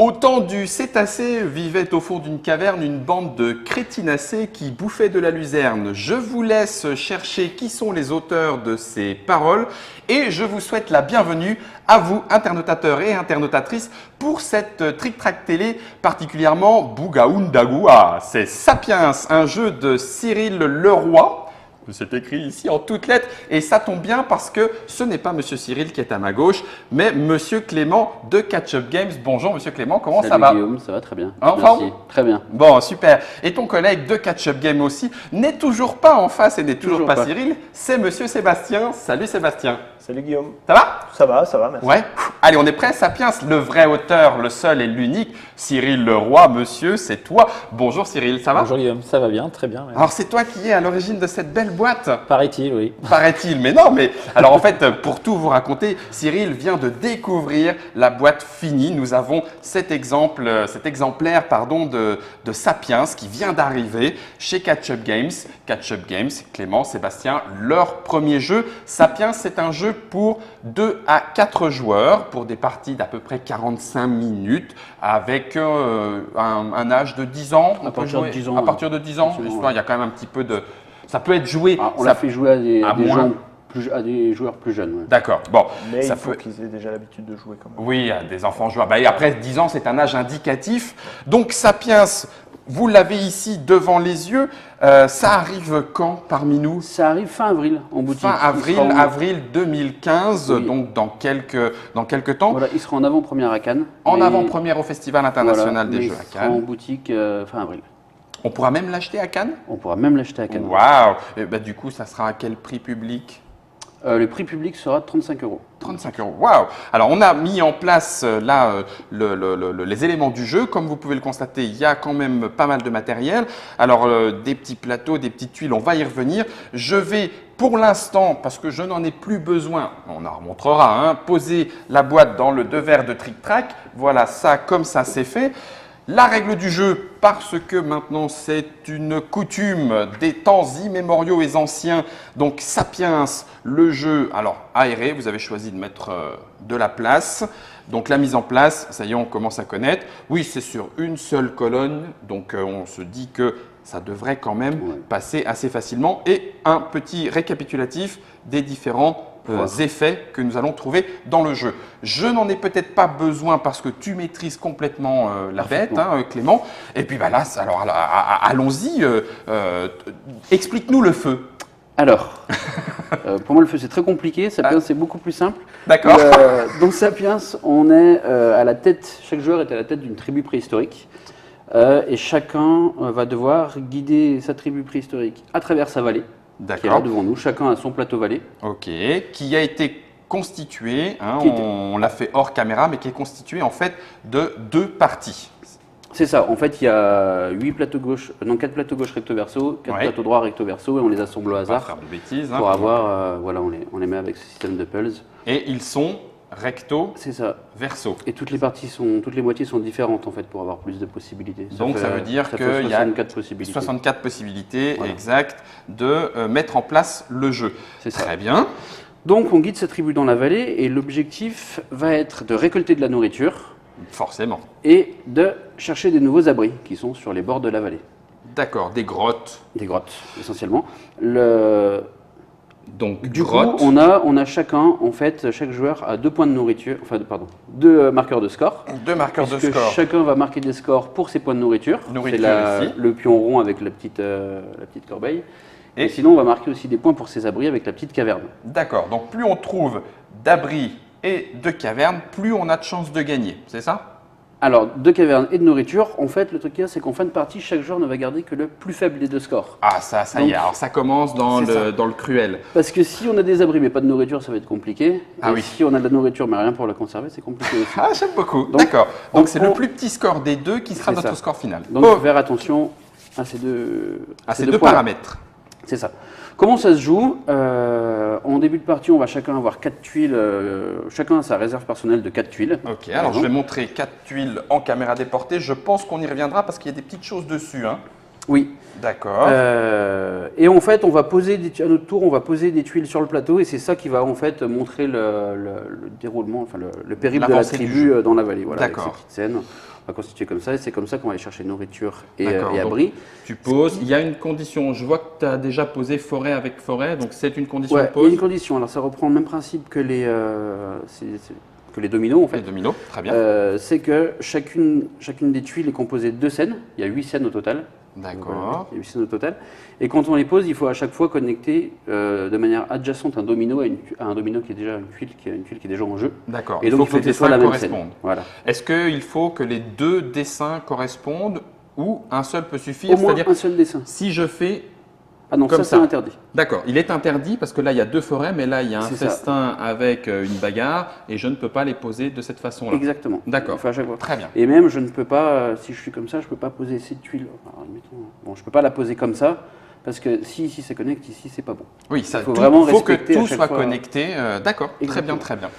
Au temps du cétacé vivait au fond d'une caverne une bande de crétinacés qui bouffaient de la luzerne. Je vous laisse chercher qui sont les auteurs de ces paroles et je vous souhaite la bienvenue à vous, internautateurs et internautatrices, pour cette Trick Track télé particulièrement bougaoundagoua. C'est Sapiens, un jeu de Cyril Leroy. C'est écrit ici en toutes lettres et ça tombe bien parce que ce n'est pas Monsieur Cyril qui est à ma gauche, mais Monsieur Clément de Catch Up Games. Bonjour Monsieur Clément, comment ça va? Salut Guillaume, ça va très bien. Enfin, merci, très bien. Bon, super. Et ton collègue de Catch Up Games aussi n'est toujours pas en face et n'est toujours pas Cyril, c'est Monsieur Sébastien. Salut Sébastien. Salut Guillaume. Ça va? Ça va, merci. Ouais. Allez, on est prêt, Sapiens, le vrai auteur, le seul et l'unique, Cyril Leroy, monsieur, c'est toi. Bonjour Cyril, ça va? Bonjour Guillaume, ça va bien, très bien. Ouais. Alors c'est toi qui es à l'origine de cette belle boîte? Paraît-il, oui. Paraît-il, mais non, mais alors en fait, pour tout vous raconter, Cyril vient de découvrir la boîte finie. Nous avons cet exemplaire de Sapiens qui vient d'arriver chez Catch Up Games. Catch Up Games, Clément, Sébastien, leur premier jeu. Sapiens, c'est un jeu pour 2 à 4 joueurs pour des parties d'à peu près 45 minutes avec un âge de 10 ans. À partir de 10 ans. À partir de 10 ans, il y a quand même un petit peu de… Ça peut être joué… On l'a fait jouer à des joueurs plus jeunes. Ouais. D'accord, bon. Mais ça il faut peut… qu'ils aient déjà l'habitude de jouer quand même. Oui, des enfants joueurs. Bah, et après 10 ans, c'est un âge indicatif. Donc Sapiens, vous l'avez ici devant les yeux. Ça arrive quand parmi nous? Ça arrive fin avril en boutique. Fin avril 2015, oui. Donc dans quelques temps. Voilà, il sera en avant-première à Cannes. En avant-première au Festival international des jeux à Cannes. En boutique fin avril. On pourra même l'acheter à Cannes? On pourra même l'acheter à Cannes. Waouh! Bah, du coup, ça sera à quel prix public? Le prix public sera 35 €. 35 €, waouh! Alors, on a mis en place là les éléments du jeu. Comme vous pouvez le constater, il y a quand même pas mal de matériel. Alors, des petits plateaux, des petites tuiles, on va y revenir. Je vais, pour l'instant, parce que je n'en ai plus besoin, on en remontrera, hein, poser la boîte dans le devers de Trick Track. Voilà, ça, comme ça, c'est fait. La règle du jeu, parce que maintenant c'est une coutume des temps immémoriaux et anciens, donc Sapiens, le jeu, alors aéré, vous avez choisi de mettre de la place. Donc la mise en place, ça y est, on commence à connaître. Oui, c'est sur une seule colonne, donc on se dit que ça devrait quand même passer assez facilement. Et un petit récapitulatif des différents effets que nous allons trouver dans le jeu. Je n'en ai peut-être pas besoin parce que tu maîtrises complètement la bête, hein, Clément. Et puis bah là, alors allons-y. Explique-nous le feu. Alors, pour moi le feu c'est très compliqué, Sapiens c'est beaucoup plus simple. D'accord. Donc Sapiens, on est à la tête, chaque joueur est à la tête d'une tribu préhistorique. Et chacun va devoir guider sa tribu préhistorique à travers sa vallée. Qui est là devant nous, chacun a son plateau vallée. Ok, qui a été constitué, hein, on l'a fait hors caméra, mais qui est constitué en fait de 2 parties. C'est ça, en fait il y a 4 plateaux gauche recto verso, 4 plateaux droit recto verso et on les assemble au hasard. Faire de bêtises, pour avoir, voilà, on les met avec ce système de pulse. Et ils sont recto, c'est ça, verso. Et toutes les moitiés sont différentes en fait pour avoir plus de possibilités. Donc ça veut dire qu'il y a 64 possibilités voilà. Exactes de mettre en place le jeu. C'est très bien. Donc on guide sa tribu dans la vallée et l'objectif va être de récolter de la nourriture. Forcément. Et de chercher des nouveaux abris qui sont sur les bords de la vallée. D'accord, des grottes. Des grottes essentiellement. Donc, du coup, on a chacun, en fait, chaque joueur a 2 points de nourriture, enfin, pardon, 2 marqueurs de score. 2 marqueurs de score. Chacun va marquer des scores pour ses points de nourriture. C'est le pion rond avec la petite corbeille. Et sinon, on va marquer aussi des points pour ses abris avec la petite caverne. D'accord, donc plus on trouve d'abris et de cavernes, plus on a de chances de gagner, c'est ça? Alors, de cavernes et de nourriture, en fait, le truc qu'il y a, c'est qu'en fin de partie, chaque joueur ne va garder que le plus faible des 2 scores. Ah, ça y est, alors ça commence dans le cruel. Parce que si on a des abris mais pas de nourriture, ça va être compliqué. Ah oui. Si on a de la nourriture mais rien pour la conserver, c'est compliqué aussi. Ah, j'aime beaucoup. D'accord. Donc, c'est le plus petit score des 2 qui sera notre score final. Donc, faire attention à ces deux paramètres. C'est ça. Comment ça se joue? En début de partie, on va chacun avoir 4 tuiles. Chacun a sa réserve personnelle de 4 tuiles. Ok, alors je vais montrer 4 tuiles en caméra déportée. Je pense qu'on y reviendra parce qu'il y a des petites choses dessus. Hein. Oui. D'accord. Et en fait, on va poser à notre tour, on va poser des tuiles sur le plateau et c'est ça qui va en fait montrer le déroulement, enfin le périple de la tribu dans la vallée. Voilà, avec ces petites scènes. On va constituer comme ça et c'est comme ça qu'on va aller chercher nourriture et abri. Donc, tu poses, il y a une condition, je vois que tu as déjà posé forêt avec forêt, donc c'est une condition de pose. Il y a une condition, alors ça reprend le même principe que les dominos en fait. Les dominos, très bien. C'est que chacune des tuiles est composée de 2 scènes, il y a 8 scènes au total. D'accord. Il y a 8 scènes au total. Et quand on les pose, il faut à chaque fois connecter de manière adjacente un domino à un domino qui est déjà une tuile qui est déjà en jeu. D'accord. Et donc il faut que ce soit la même scène. Voilà. Est-ce qu'il faut que les 2 dessins correspondent ou un seul peut suffire? Au moins un seul dessin. Si je fais ah non, ça c'est interdit. D'accord, il est interdit parce que là il y a 2 forêts, mais là il y a un festin avec une bagarre et je ne peux pas les poser de cette façon-là. Exactement. D'accord, enfin, à chaque fois. Très bien. Et même je ne peux pas, si je suis comme ça, je ne peux pas poser cette tuile. Alors, bon, je ne peux pas la poser comme ça parce que si ici ça connecte, ici c'est pas bon. Oui, il faut que tout soit connecté. D'accord, très bien, très bien.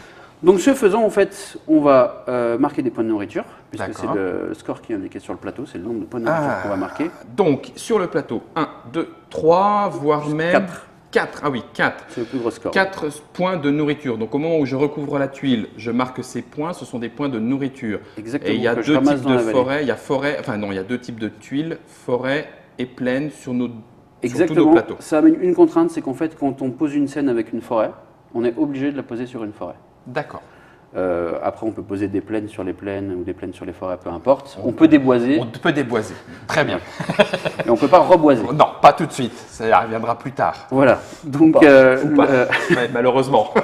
Donc ce faisant, en fait, on va marquer des points de nourriture, puisque c'est le score qui est indiqué sur le plateau, c'est le nombre de points de nourriture qu'on va marquer. Donc sur le plateau, 1, 2, 3, voire même 4. Ah oui, 4. C'est le plus gros score. 4 points de nourriture. Donc au moment où je recouvre la tuile, je marque ces points, ce sont des points de nourriture. Exactement. Et il y a 2 types de forêts, il y a 2 types de tuiles, forêt et plaine sur tous nos plateaux. Ça amène une contrainte, c'est qu'en fait, quand on pose une scène avec une forêt, on est obligé de la poser sur une forêt. D'accord. Après, on peut poser des plaines sur les plaines ou des plaines sur les forêts, peu importe. On peut déboiser. On peut déboiser, très bien. Mais on ne peut pas reboiser. Non, pas tout de suite, ça reviendra plus tard. Voilà, donc… malheureusement.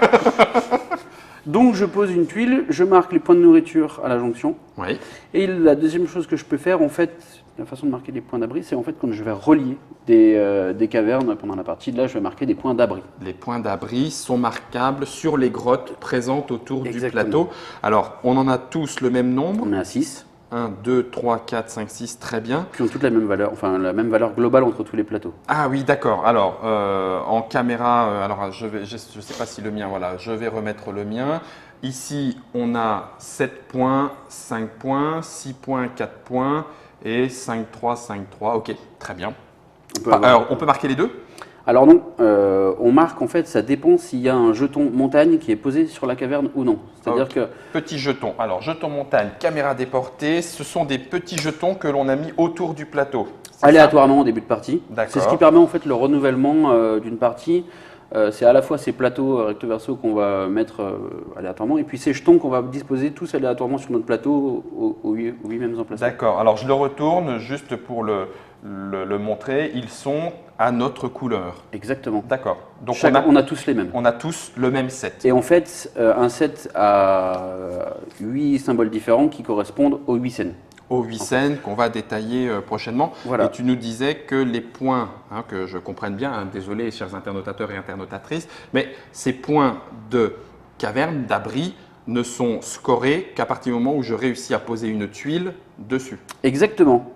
Donc je pose une tuile, je marque les points de nourriture à la jonction. Oui. Et la deuxième chose que je peux faire, en fait, la façon de marquer les points d'abri, c'est en fait quand je vais relier des cavernes pendant la partie. Là, je vais marquer des points d'abri. Les points d'abri sont marquables sur les grottes présentes autour du plateau. Alors, on en a tous le même nombre. On est à 6. 1, 2, 3, 4, 5, 6, très bien. Qui ont toutes la même valeur, enfin la même valeur globale entre tous les plateaux. Ah oui, d'accord. Alors, en caméra, je ne sais pas si le mien, voilà, je vais remettre le mien. Ici, on a 7 points, 5 points, 6 points, 4 points et 5, 3, 5, 3. Ok, très bien. On peut marquer les deux? Alors non, on marque en fait, ça dépend s'il y a un jeton montagne qui est posé sur la caverne ou non. C'est-à-dire que… Petit jeton. Alors, jeton montagne, caméra déportée, ce sont des petits jetons que l'on a mis autour du plateau. Aléatoirement au début de partie. D'accord. C'est ce qui permet en fait le renouvellement d'une partie. C'est à la fois ces plateaux recto verso qu'on va mettre aléatoirement et puis ces jetons qu'on va disposer tous aléatoirement sur notre plateau aux 8 mêmes emplacements. D'accord. Alors, je le retourne juste pour le montrer. Ils sont à notre couleur. Exactement. D'accord. Donc on a tous les mêmes. On a tous le même set. Et en fait, un set a 8 symboles différents qui correspondent aux 8 scènes. Aux 8 scènes qu'on va détailler prochainement. Voilà. Et tu nous disais que les points, que je comprenne bien, désolé chers internautateurs et internautatrices, mais ces points de caverne, d'abri, ne sont scorés qu'à partir du moment où je réussis à poser une tuile dessus. Exactement.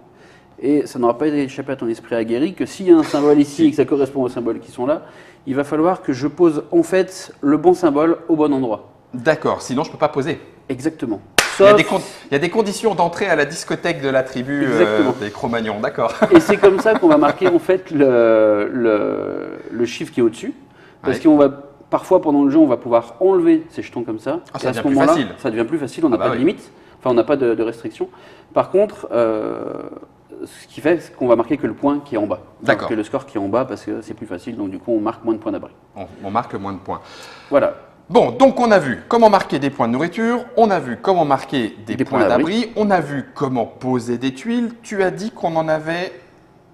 Et ça n'aura pas échappé à ton esprit aguerri que s'il y a un symbole ici et que ça correspond aux symboles qui sont là, il va falloir que je pose en fait le bon symbole au bon endroit. D'accord, sinon je ne peux pas poser. Exactement. Il y a des conditions d'entrée à la discothèque de la tribu des Cro-Magnons, d'accord. Et c'est comme ça qu'on va marquer en fait le chiffre qui est au-dessus. Parce qu'on va parfois pendant le jeu, on va pouvoir enlever ces jetons comme ça. Ah, ça devient plus facile. Ça devient plus facile, on n'a pas de limite. Enfin, on n'a pas de restriction. Par contre, ce qui fait qu'on va marquer que le point qui est en bas. D'accord. Que le score qui est en bas parce que c'est plus facile, donc du coup on marque moins de points d'abri. On marque moins de points. Voilà. Bon, donc on a vu comment marquer des points de nourriture, on a vu comment marquer des points d'abri, on a vu comment poser des tuiles. Tu as dit qu'on en avait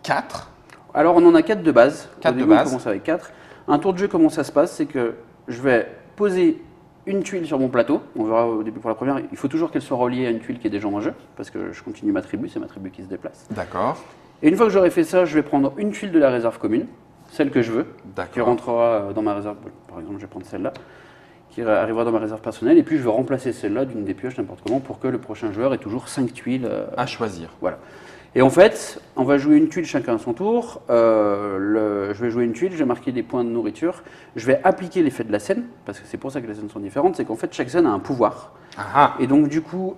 4. Alors on en a 4 de base. 4 de base. On commence avec 4. Un tour de jeu, comment ça se passe, c'est que je vais poser une tuile sur mon plateau. On verra au début pour la première. Il faut toujours qu'elle soit reliée à une tuile qui est déjà en jeu, parce que je continue ma tribu, c'est ma tribu qui se déplace. D'accord. Et une fois que j'aurai fait ça, je vais prendre une tuile de la réserve commune, celle que je veux, qui rentrera dans ma réserve. Par exemple, je vais prendre celle-là, qui arrivera dans ma réserve personnelle, et puis je vais remplacer celle-là d'une des pioches, n'importe comment, pour que le prochain joueur ait toujours 5 tuiles à choisir. Voilà. Et en fait, on va jouer une tuile chacun à son tour. Je vais jouer une tuile, je vais marquer des points de nourriture. Je vais appliquer l'effet de la scène, parce que c'est pour ça que les scènes sont différentes. C'est qu'en fait, chaque scène a un pouvoir. Et donc du coup,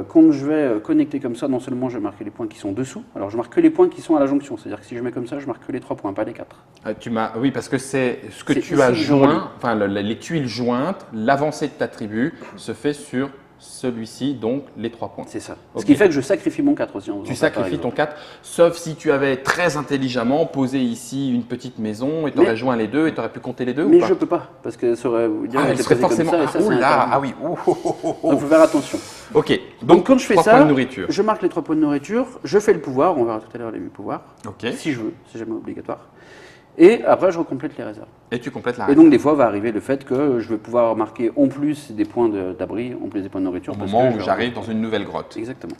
quand je vais connecter comme ça, non seulement je vais marquer les points qui sont dessous, alors je marque que les points qui sont à la jonction, c'est-à-dire que si je mets comme ça, je marque que les 3 points, pas les 4. Oui, parce que c'est ce que tu as joint, enfin les tuiles jointes, l'avancée de ta tribu se fait sur celui-ci, donc les 3 points. C'est ça. Ce qui fait que je sacrifie mon 4 aussi. Tu sacrifies ton 4, sauf si tu avais très intelligemment posé ici une petite maison et tu aurais joint les deux et tu aurais pu compter les deux mais ou pas? je peux pas, parce que ça aurait elle serait forcément. comme ça, et ça, oui. Donc il faut faire attention. Ok, donc quand je fais 3 ça, points de nourriture. Je marque les 3 points de nourriture, je fais le pouvoir, on verra tout à l'heure les 8 pouvoirs, si je veux, c'est jamais obligatoire. Et après, je recomplète les réserves. Et tu complètes la Et réserve. donc, des fois, va arriver le fait que je vais pouvoir marquer en plus des points d'abri, en plus des points de nourriture. Au moment où j'arrive dans une nouvelle grotte. Exactement.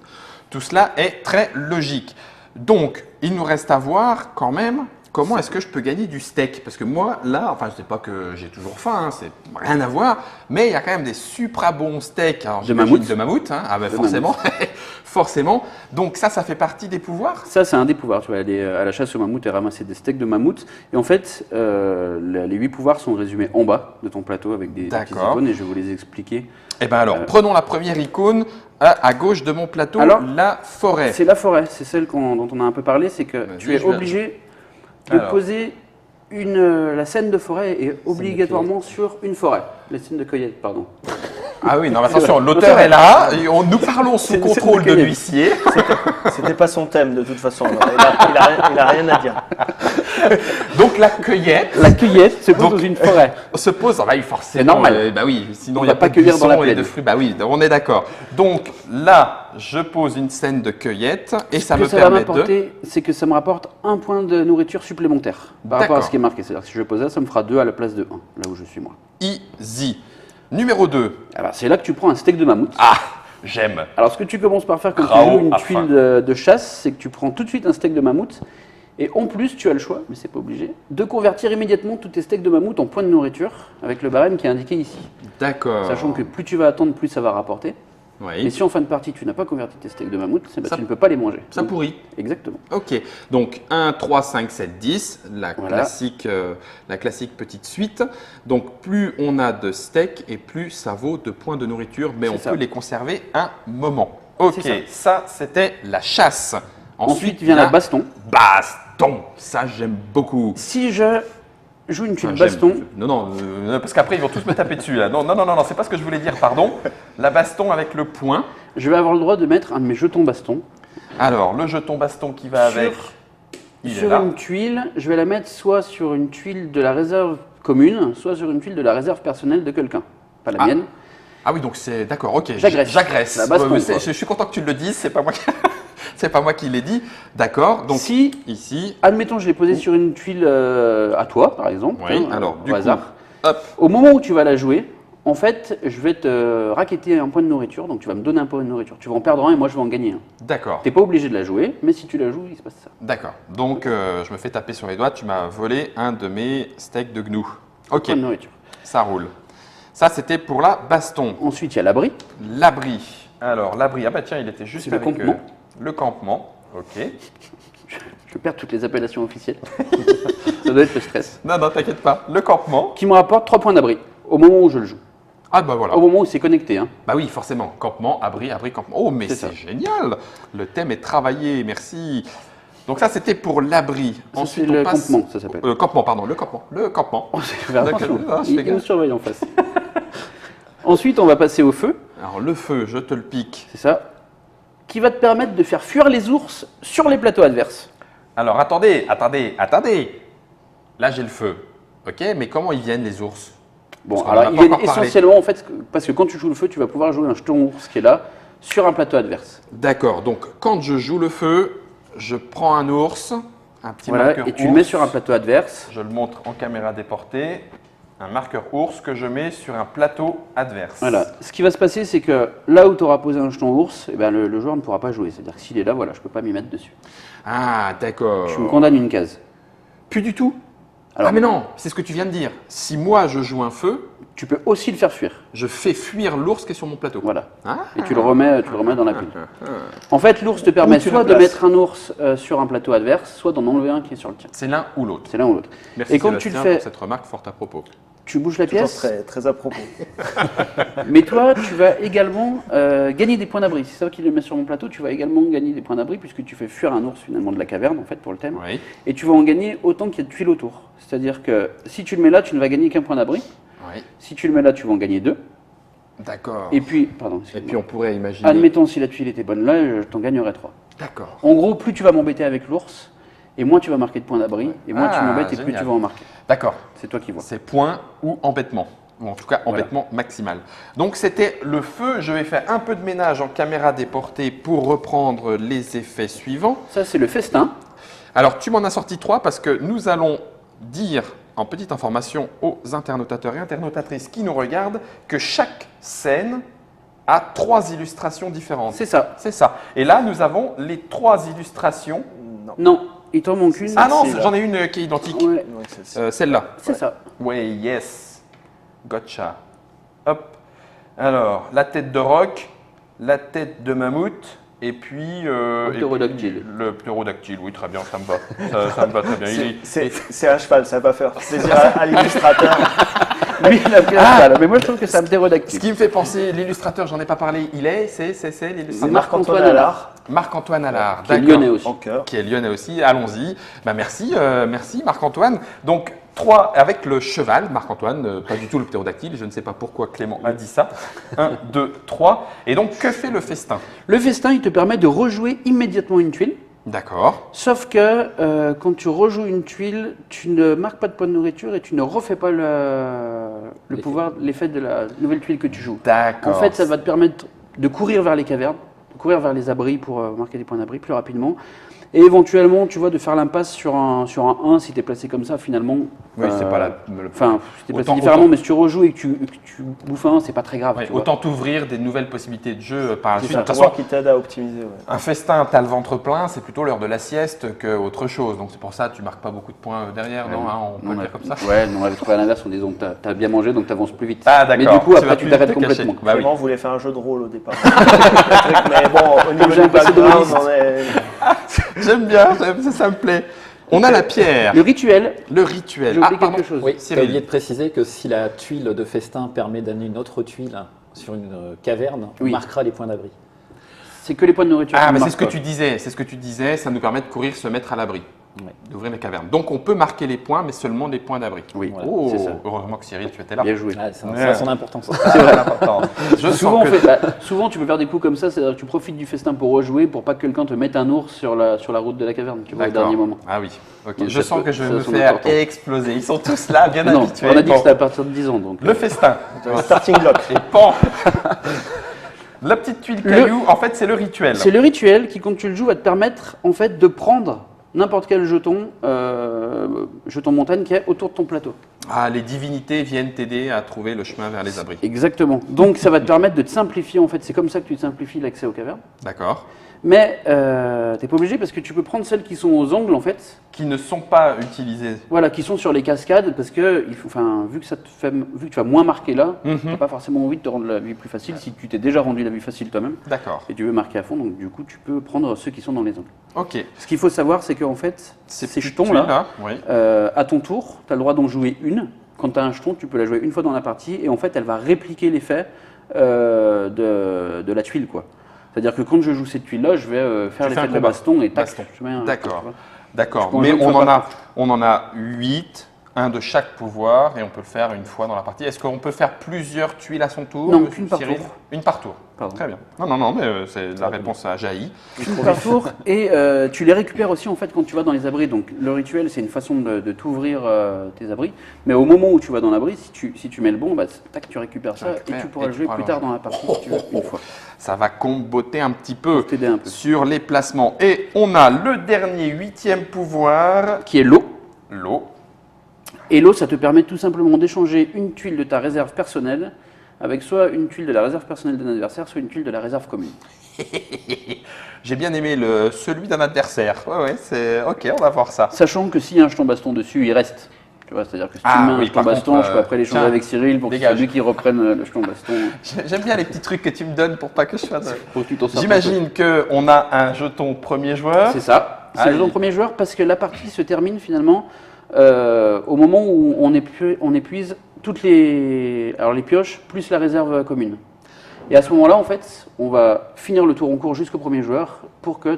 Tout cela est très logique. Donc, il nous reste à voir quand même comment est-ce que je peux gagner du steak. Parce que moi, là, enfin, je ne sais pas que j'ai toujours faim, hein, c'est rien à voir, mais il y a quand même des supra bons steaks. Alors, de mammouth. De mammouth, hein. Ah ben forcément. Forcément. Donc ça fait partie des pouvoirs? Ça, c'est un des pouvoirs. Tu vas aller à la chasse au mammouth et ramasser des steaks de mammouth. Et en fait, les 8 pouvoirs sont résumés en bas de ton plateau avec des petites icônes et je vais vous les expliquer. Eh bien alors, prenons la première icône à gauche de mon plateau, alors, la forêt. C'est la forêt, c'est celle dont on a un peu parlé, c'est que tu es obligé de poser la scène de forêt est obligatoirement sur une forêt. La scène de cueillette, pardon. Ah oui, non, attention, l'auteur est là, nous parlons sous contrôle de l'huissier. C'était pas son thème de toute façon, il a rien à dire. Donc la cueillette. La cueillette se pose dans une forêt. Se pose, bah oui, forcément. C'est normal. Bah oui, sinon on il n'y a pas de cueillir dans la plaine. Et de fruits. Bah oui, on est d'accord. Donc là, je pose une scène de cueillette et ça me permet c'est que ça me rapporte un point de nourriture supplémentaire par rapport à ce qui est marqué. C'est-à-dire que si je pose ça me fera 2 à la place de 1, là où je suis moi. Easy. Numéro 2. Alors c'est là que tu prends un steak de mammouth. Ah, j'aime. Alors ce que tu commences par faire quand tu joues une tuile de chasse, c'est que tu prends tout de suite un steak de mammouth. Et en plus, tu as le choix, mais c'est pas obligé, de convertir immédiatement tous tes steaks de mammouth en points de nourriture avec le barème qui est indiqué ici. D'accord. Sachant que plus tu vas attendre, plus ça va rapporter. Oui. Et si en fin de partie, tu n'as pas converti tes steaks de mammouth, tu ne peux pas les manger. Ça pourrit. Exactement. Ok. Donc 1, 3, 5, 7, 10, la classique petite suite. Donc plus on a de steaks et plus ça vaut de points de nourriture, mais on peut les conserver un moment. Ok, ça c'était la chasse. Ensuite vient la baston. Baston, ça j'aime beaucoup. Si je joue une tuile baston. Non, parce qu'après ils vont tous me taper dessus là. Non, c'est pas ce que je voulais dire, pardon. La baston avec le point. Je vais avoir le droit de mettre un de mes jetons baston. Alors, le jeton baston qui va avec. Sur une tuile, je vais la mettre soit sur une tuile de la réserve commune, soit sur une tuile de la réserve personnelle de quelqu'un. Pas la mienne. Ah oui, donc c'est d'accord, ok. J'agresse. La baston. Je suis content que tu le dises, c'est pas moi qui. C'est pas moi qui l'ai dit, d'accord. Donc ici, admettons, je l'ai posé sur une tuile à toi, par exemple. Oui. Alors du au coup, hasard. Hop. Au moment où tu vas la jouer, en fait, je vais te racketter un point de nourriture. Donc tu vas me donner un point de nourriture. Tu vas en perdre un et moi je vais en gagner un. D'accord. T'es pas obligé de la jouer, mais si tu la joues, il se passe ça. D'accord. Donc je me fais taper sur les doigts. Tu m'as volé un de mes steaks de gnou. Ok. Point de nourriture. Ça roule. Ça c'était pour la baston. Ensuite, il y a l'abri. L'abri. Alors l'abri. Ah bah tiens, il était juste avec le campement. Le campement. Ok. Je perds toutes les appellations officielles. Ça doit être le stress. Non, t'inquiète pas. Le campement. Qui me rapporte 3 points d'abri au moment où je le joue. Ah bah voilà. Au moment où c'est connecté. Hein. Bah oui, forcément. Campement, abri, campement. Oh, mais c'est génial. Le thème est travaillé, merci. Donc ça, c'était pour l'abri. Ensuite, le campement, ça s'appelle. Campement, pardon, le campement. Le campement. Oh, il nous surveille en face. Ensuite, on va passer au feu. Alors le feu, je te le pique. C'est ça. Qui va te permettre de faire fuir les ours sur les plateaux adverses. Alors attendez. Là, j'ai le feu. Ok, mais comment ils viennent les ours? Bon, alors ils viennent essentiellement en fait, parce que quand tu joues le feu, tu vas pouvoir jouer un jeton ours qui est là, sur un plateau adverse. D'accord, donc quand je joue le feu, je prends un ours, un petit marqueur et tu le mets sur un plateau adverse. Je le montre en caméra déportée. Un marqueur ours que je mets sur un plateau adverse. Voilà. Ce qui va se passer, c'est que là où tu auras posé un jeton ours, eh ben le joueur ne pourra pas jouer. C'est-à-dire que s'il est là, voilà, je ne peux pas m'y mettre dessus. Ah, d'accord. Je me condamne une case. Plus du tout. Alors, mais non, c'est ce que tu viens de dire. Si moi je joue un feu, tu peux aussi le faire fuir. Je fais fuir l'ours qui est sur mon plateau. Voilà. Et tu le remets dans la pile. En fait, l'ours te permet soit de mettre un ours sur un plateau adverse, soit d'en enlever un qui est sur le tien. C'est l'un ou l'autre. C'est l'un ou l'autre. Merci. Et quand tu le fais, pour cette remarque forte à propos. tu bouges la Toujours pièce, très, très à propos. mais toi, tu vas également gagner des points d'abri. C'est ça qui le met sur mon plateau. Tu vas également gagner des points d'abri puisque tu fais fuir un ours finalement de la caverne en fait pour le thème. Oui. Et tu vas en gagner autant qu'il y a de tuiles autour. C'est-à-dire que si tu le mets là, tu ne vas gagner qu'un point d'abri. Oui. Si tu le mets là, tu vas en gagner 2. D'accord. Et puis, pardon. Et puis on pourrait imaginer. Admettons si la tuile était bonne là, je t'en gagnerais 3. D'accord. En gros, plus tu vas m'embêter avec l'ours, et moins tu vas marquer de points d'abri, et moins tu Ah, m'embêtes et plus génial. tu vas en marquer. D'accord. C'est toi qui vois. C'est point ou embêtement. Ou en tout cas, embêtement maximal. Donc, c'était le feu. Je vais faire un peu de ménage en caméra déportée pour reprendre les effets suivants. Ça, c'est le festin. Alors, tu m'en as sorti 3 parce que nous allons dire en petite information aux internautateurs et internautatrices qui nous regardent que chaque scène a 3 illustrations différentes. C'est ça. C'est ça. Et là, nous avons les 3 illustrations. Non. Non, il t'en manque une. Ah non, c'est- j'en ai une qui est identique. Ouais, Ouais, c'est- Celle-là. c'est ça. Oui, yes. Gotcha. Hop. Alors, la tête de roc, la tête de mammouth, et puis. Le ptérodactyle. Le ptérodactyle, oui, très bien, ça me va. Ça me va très bien. C'est un cheval, ça va pas faire plaisir à l'illustrateur. Lui, il a pris la salle. Mais moi, je trouve que c'est un Ce ptérodactyle. qui me fait penser, l'illustrateur, j'en ai pas parlé, c'est C'est l'illustrateur. Marc-Antoine Allard, Marc-Antoine Allard, qui est d'accord. lyonnais aussi. En cœur. Qui est lyonnais aussi, allons-y. Bah, merci, merci Marc-Antoine. Donc, 3 avec le cheval, Marc-Antoine, pas du tout le ptérodactyle, je ne sais pas pourquoi Clément a dit ça. 1, 2, 3. Et donc, que fait le festin? Le festin, il te permet de rejouer immédiatement une tuile. D'accord. Sauf que quand tu rejoues une tuile, tu ne marques pas de points de nourriture et tu ne refais pas l'effet de la nouvelle tuile que tu joues. D'accord. En fait, ça va te permettre de courir vers les cavernes, de courir vers les abris pour marquer des points d'abri plus rapidement. Et éventuellement, tu vois, de faire l'impasse sur un 1 si tu es placé comme ça, finalement. Oui, c'est pas la. Enfin, si tu es placé Autant- différemment, autant- mais si tu rejoues et que tu bouffes un, c'est pas très grave. Ouais, tu vois. autant t'ouvrir des nouvelles possibilités de jeu par la C'est suite. ça. De toute Pouvoir façon, qui t'aide à optimiser. Ouais. un festin, t'as le ventre plein, c'est plutôt l'heure de la sieste qu'autre chose. Donc c'est pour ça que tu marques pas beaucoup de points derrière, non hein, on peut le dire comme ça. Ouais, non, on avait trouvé à l'inverse, on disait donc t'as bien mangé, donc t'avances plus vite. Ah, d'accord. Mais du coup, Tu après, vas tu plus t'arrêtes vite te cacher. complètement. Bah oui. Clément voulait faire un jeu de rôle au départ. Mais bon, au niveau j'ai un du passé de background, rôliste. on est. J'aime bien, ça me plaît. On a la pierre, Le rituel, le rituel. j'ai oublié pardon. quelque chose. Oui, tu as Cyril. oublié de préciser que si la tuile de festin permet d'amener une autre tuile sur une caverne, Oui. on marquera les points d'abri. C'est que les points de nourriture. Ah, qui mais ne c'est ce que marquent tu disais, ça nous permet de courir, se mettre à l'abri, Ouais. d'ouvrir les cavernes. Donc on peut marquer les points, mais seulement les points d'abri. pas. Oui, Voilà, Oh, c'est ça. heureusement que Cyril, tu étais là. Bien joué. Ah, ça Ouais. a son importance. C'est vrai, important. Je Souvent, sens que... souvent, tu peux faire des coups comme ça, c'est-à-dire que tu profites du festin pour rejouer, pour pas que quelqu'un te mette un ours sur la route de la caverne, tu vois, au D'accord. dernier moment. Ah oui, ok. Donc, Je ça sens peut- que je vais ça a me son faire importance. exploser. Ils sont tous là, bien Non, habitués. on a dit Bon. que c'était à partir de 10 ans, donc. Le festin. Starting block. Et pan. La petite tuile caillou, en fait, c'est le rituel. C'est le rituel qui, quand tu le joues, va te permettre en fait de prendre n'importe quel jeton, jeton montagne qui est autour de ton plateau. Ah, les divinités viennent t'aider à trouver le chemin vers les abris. Exactement. Donc ça va te permettre de te simplifier en fait. C'est comme ça que tu te simplifies l'accès aux cavernes. D'accord. Mais t'es pas obligé parce que tu peux prendre celles qui sont aux angles en fait. Qui ne sont pas utilisés. Voilà, qui sont sur les cascades parce que vu que tu vas moins marquer là, Mhm. t'as pas forcément envie de te rendre la vie plus facile si tu t'es déjà rendu la vie facile toi-même D'accord. et tu veux marquer à fond. Donc du coup, tu peux prendre ceux qui sont dans les angles. Ok. Ce qu'il faut savoir, c'est qu'en fait, ces petites jetons tuiles là, oui. à ton tour, tu as le droit d'en jouer une. Quand tu as un jeton, tu peux la jouer une fois dans la partie et en fait, elle va répliquer l'effet de la tuile, quoi. C'est-à-dire que quand je joue cette tuile-là, je vais faire Tu fais l'effet un de la combat. baston et tac, Baston. je mets un. D'accord. tu vois. D'accord. Je pense Mais que ça va on en a 8, un de chaque pouvoir, et on peut le faire une fois dans la partie. Est-ce qu'on peut faire plusieurs tuiles à son tour Non, monsieur qu'une par Cyril tour. Une par tour. Pardon. Très bien. Non, mais la réponse a jailli. Une par tour et tu les récupères aussi en fait quand tu vas dans les abris. Donc le rituel, c'est une façon de t'ouvrir tes abris. Mais au moment où tu vas dans l'abri, si tu mets le bon, bah, tac, tu récupères ça récupères et tu pourras et le tu jouer pourras plus le tard jouer. dans la partie si tu veux, une fois. Ça va comboter un petit peu T'aider un peu. sur les placements. Et on a le dernier 8e pouvoir, Qui est l'eau. l'eau. Et l'eau, ça te permet tout simplement d'échanger une tuile de ta réserve personnelle avec soit une tuile de la réserve personnelle d'un adversaire, soit une tuile de la réserve commune. J'ai bien aimé celui d'un adversaire. Ouais, c'est ok, on va voir ça. Sachant que s'il y a un jeton baston dessus, il reste. Tu vois, c'est-à-dire que si Ah, tu mets un oui, jeton par baston, contre, je peux après l'échanger tiens, avec Cyril pour que dégage. c'est lui qui reprenne le jeton baston. J'aime bien les petits trucs que tu me donnes pour pas que je fasse. Pour que tu t'en sortes un J'imagine qu'on a un jeton premier joueur. peu. C'est ça. C'est Ah, le jeton il- premier joueur parce que la partie se termine finalement au moment où on épuise alors les pioches plus la réserve commune. Et à ce moment-là, en fait, on va finir le tour en cours jusqu'au premier joueur pour que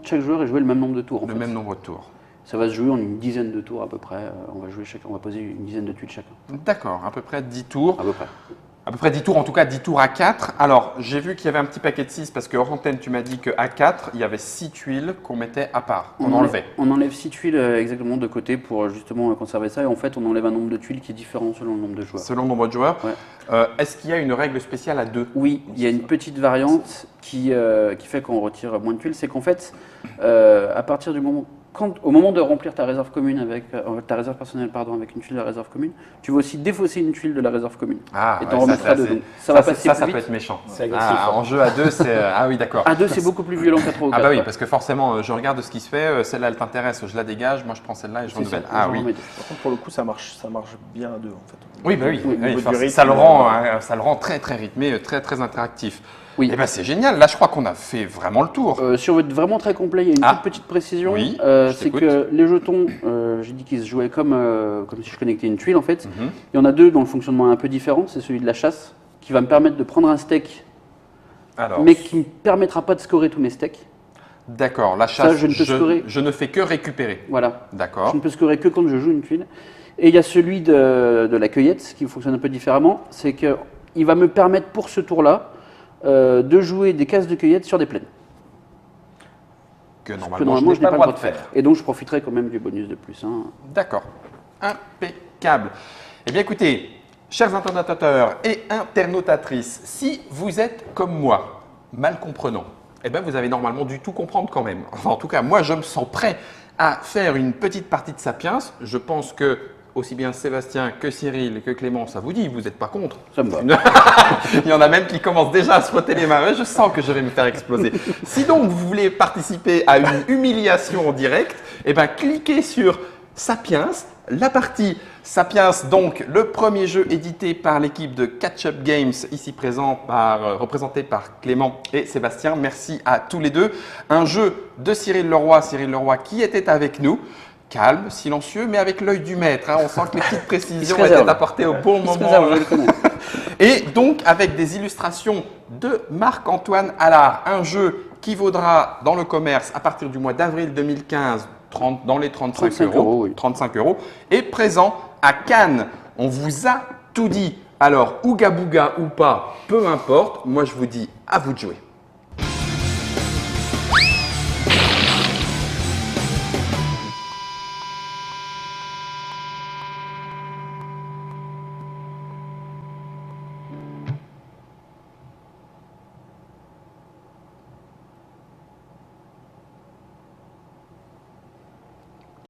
chaque joueur ait joué le même nombre de tours. Même nombre de tours. Ça va se jouer en une dizaine de tours à peu près. On va poser une dizaine de tuiles chacun. D'accord, à peu près 10 tours. À peu près. À peu près 10 tours, en tout cas 10 tours à 4. Alors, j'ai vu qu'il y avait un petit paquet de 6 parce que hors antenne, tu m'as dit qu'à 4, il y avait 6 tuiles qu'on mettait à part, qu'on enlevait. On enlève 6 tuiles exactement de côté pour justement conserver ça. Et en fait, on enlève un nombre de tuiles qui est différent selon le nombre de joueurs. Selon le nombre de joueurs. Ouais. Est-ce qu'il y a une règle spéciale à 2? Oui, il y a une petite variante qui fait qu'on retire moins de tuiles. C'est qu'en fait, à partir du moment... au moment de remplir ta réserve commune avec ta réserve personnelle avec une tuile de la réserve commune, tu vas aussi défausser une tuile de la réserve commune. Ah, et t'en remettras deux. Ça peut être méchant. C'est agressif. En jeu à 2, c'est. Ah oui, d'accord. À 2, c'est beaucoup plus violent qu'à 3 ou 4. Ah bah oui, parce que forcément, je regarde ce qui se fait, celle-là elle t'intéresse, je la dégage, moi je prends celle-là et je renouvelle. Ah oui. Par contre, pour le coup, ça marche bien à 2 en fait. Oui, bah oui. rythme, ça le rend très très rythmé, très très interactif. Oui. Et ben c'est génial. Là, je crois qu'on a fait vraiment le tour. Si on veut être vraiment très complet, il y a une toute petite précision. Oui, c'est que les jetons, j'ai dit qu'ils se jouaient comme si je connectais une tuile en fait. Mhm. Il y en a deux dont le fonctionnement est un peu différent. C'est celui de la chasse qui va me permettre de prendre un steak, mais qui ne me permettra pas de scorer tous mes steaks. D'accord, la chasse, Ça, je ne fais que récupérer. Voilà. D'accord. Je ne peux scorer que quand je joue une tuile. Et il y a celui de la cueillette qui fonctionne un peu différemment. C'est qu'il va me permettre pour ce tour-là de jouer des cases de cueillette sur des plaines. Que normalement je n'ai pas le droit de faire. Et donc je profiterai quand même du bonus de plus. D'accord. Impeccable. Eh bien écoutez, chers internatateurs et internautatrices, si vous êtes comme moi, mal comprenant, eh bien vous avez normalement dû tout comprendre quand même. Enfin, en tout cas, moi je me sens prêt à faire une petite partie de Sapiens. Je pense que aussi bien Sébastien que Cyril que Clément, ça vous dit, vous n'êtes pas contre? Ça me va. Il y en a même qui commencent déjà à se frotter les mains. Ouais, je sens que je vais me faire exploser. Si donc vous voulez participer à une humiliation en direct, eh ben, cliquez sur Sapiens, la partie Sapiens, donc le premier jeu édité par l'équipe de Catch Up Games, ici présent représenté par Clément et Sébastien. Merci à tous les deux. Un jeu de Cyril Leroy qui était avec nous. Calme, silencieux, mais avec l'œil du maître. On sent que les petites précisions étaient apportées au bon moment. Et donc avec des illustrations de Marc-Antoine Allard, un jeu qui vaudra dans le commerce à partir du mois d'avril 2015 dans les 35 euros. Oui. 35 euros. Et présent à Cannes. On vous a tout dit. Alors, ouga bouga ou pas, peu importe. Moi, je vous dis à vous de jouer.